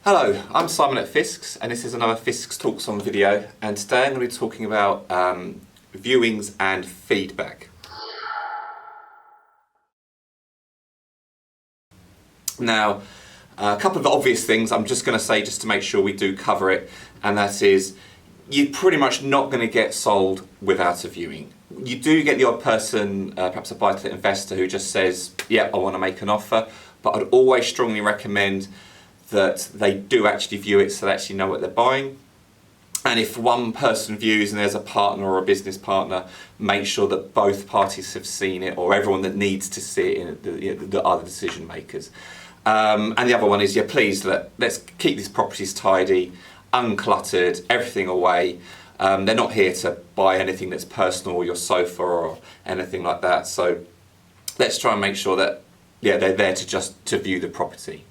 Hello, I'm Simon at Fisks, and this is another Fisks Talks On video, and today I'm going to be talking about viewings and feedback. Now, a couple of obvious things I'm just going to say just to make sure we do cover it, and that is, you're pretty much not going to get sold without a viewing. You do get the odd person, perhaps a buy-to-let investor, who just says, yeah, I want to make an offer, but I'd always strongly recommend that they do actually view it so they actually know what they're buying. And if one person views and there's a partner or a business partner, make sure that both parties have seen it, or everyone that needs to see it, the other decision makers. And the other one is, please let's keep these properties tidy, uncluttered, everything away. They're not here to buy anything that's personal, or your sofa or anything like that. So let's try and make sure that they're there to view the property.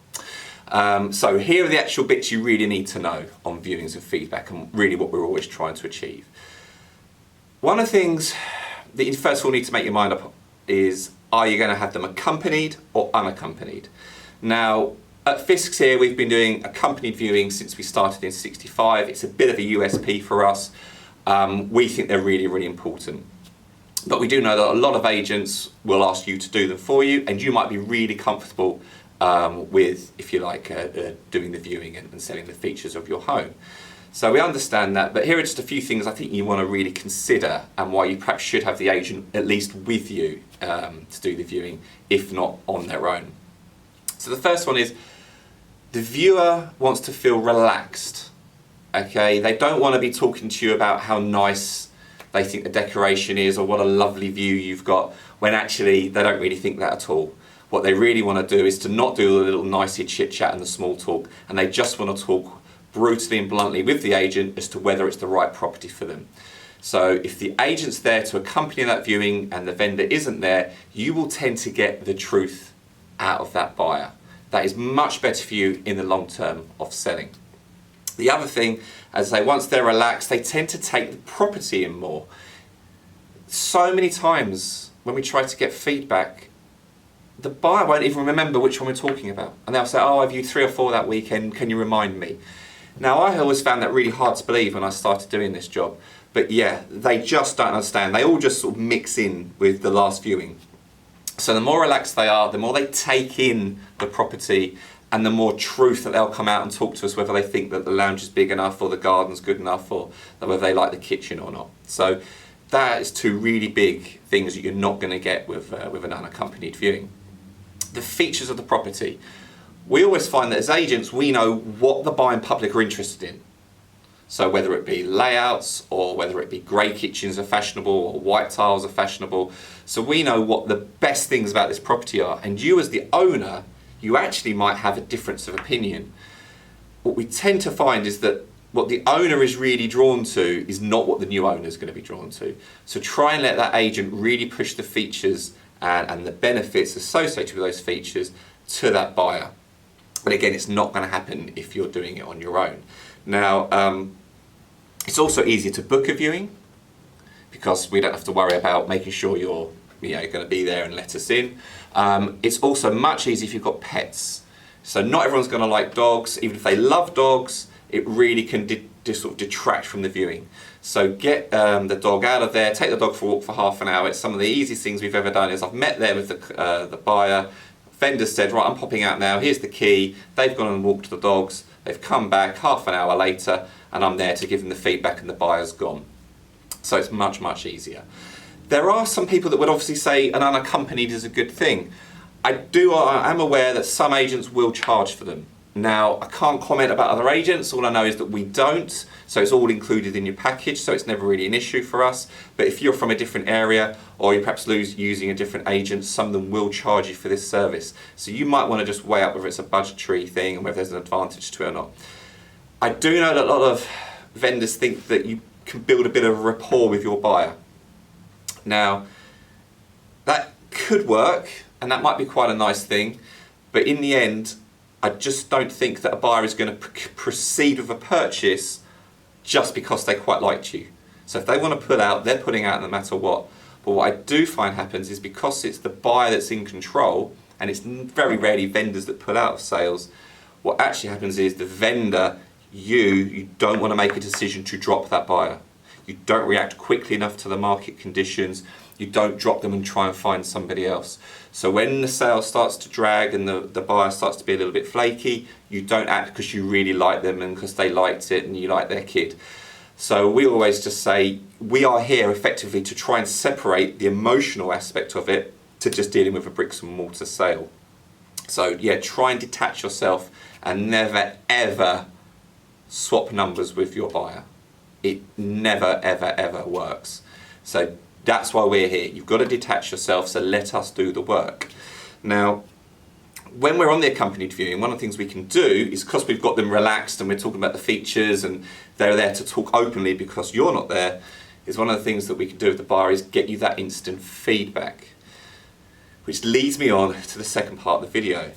So here are the actual bits you really need to know on viewings and feedback, and really what we're always trying to achieve. One of the things that you first of all need to make your mind up is, are you going to have them accompanied or unaccompanied? Now, at Fisks here, we've been doing accompanied viewing since we started in '65. It's a bit of a USP for us. We think they're really, really important. But we do know that a lot of agents will ask you to do them for you, and you might be really comfortable with, if you like, doing the viewing and selling the features of your home. So we understand that, but here are just a few things I think you want to really consider, and why you perhaps should have the agent at least with you to do the viewing, if not on their own. So the first one is, the viewer wants to feel relaxed. Okay, they don't want to be talking to you about how nice they think the decoration is, or what a lovely view you've got, when actually they don't really think that at all. What they really want to do is to not do the little nicey chit chat and the small talk, and they just want to talk brutally and bluntly with the agent as to whether it's the right property for them. So if the agent's there to accompany that viewing and the vendor isn't there, you will tend to get the truth out of that buyer. That is much better for you in the long term of selling. The other thing, as I say, once they're relaxed, they tend to take the property in more. So many times when we try to get feedback, the buyer won't even remember which one we're talking about. And they'll say, oh, I viewed 3 or 4 that weekend, can you remind me? Now, I always found that really hard to believe when I started doing this job. But yeah, they just don't understand. They all just sort of mix in with the last viewing. So the more relaxed they are, the more they take in the property, and the more truth that they'll come out and talk to us, whether they think that the lounge is big enough, or the garden's good enough, or whether they like the kitchen or not. So that is 2 really big things that you're not going to get with an unaccompanied viewing. The features of the property. We always find that as agents, we know what the buying public are interested in. So whether it be layouts, or whether it be grey kitchens are fashionable, or white tiles are fashionable. So we know what the best things about this property are. And you as the owner, you actually might have a difference of opinion. What we tend to find is that what the owner is really drawn to is not what the new owner is going to be drawn to. So try and let that agent really push the features and the benefits associated with those features to that buyer. But again, it's not going to happen if you're doing it on your own. Now, it's also easier to book a viewing, because we don't have to worry about making sure you're going to be there and let us in. It's also much easier if you've got pets. So not everyone's going to like dogs. Even if they love dogs, it really can sort of detract from the viewing. So get the dog out of there, take the dog for a walk for half an hour. It's some of the easiest things we've ever done. Is I've met there with the buyer, vendor said, right, I'm popping out now, here's the key. They've gone and walked the dogs, they've come back half an hour later, and I'm there to give them the feedback, and the buyer's gone. So it's much, much easier. There are some people that would obviously say an unaccompanied is a good thing. I am aware that some agents will charge for them. Now, I can't comment about other agents. All I know is that we don't. So it's all included in your package, so it's never really an issue for us. But if you're from a different area, or you're perhaps using a different agent, some of them will charge you for this service. So you might want to just weigh up whether it's a budgetary thing and whether there's an advantage to it or not. I do know that a lot of vendors think that you can build a bit of rapport with your buyer. Now, that could work, and that might be quite a nice thing, but in the end, I just don't think that a buyer is going to proceed with a purchase just because they quite liked you. So if they want to pull out, they're putting out no matter what. But what I do find happens is, because it's the buyer that's in control, and it's very rarely vendors that pull out of sales, what actually happens is the vendor, you don't want to make a decision to drop that buyer. You don't react quickly enough to the market conditions. You don't drop them and try and find somebody else. So when the sale starts to drag and the buyer starts to be a little bit flaky, you don't act because you really like them and because they liked it and you like their kid. So we always just say, we are here effectively to try and separate the emotional aspect of it to just dealing with a bricks and mortar sale. So yeah, try and detach yourself and never ever swap numbers with your buyer. It never ever ever works. So that's why we're here. You've got to detach yourself, so let us do the work. Now, when we're on the accompanied viewing, one of the things we can do is, because we've got them relaxed and we're talking about the features and they're there to talk openly because you're not there, is one of the things that we can do with the buyer is get you that instant feedback. Which leads me on to the second part of the video.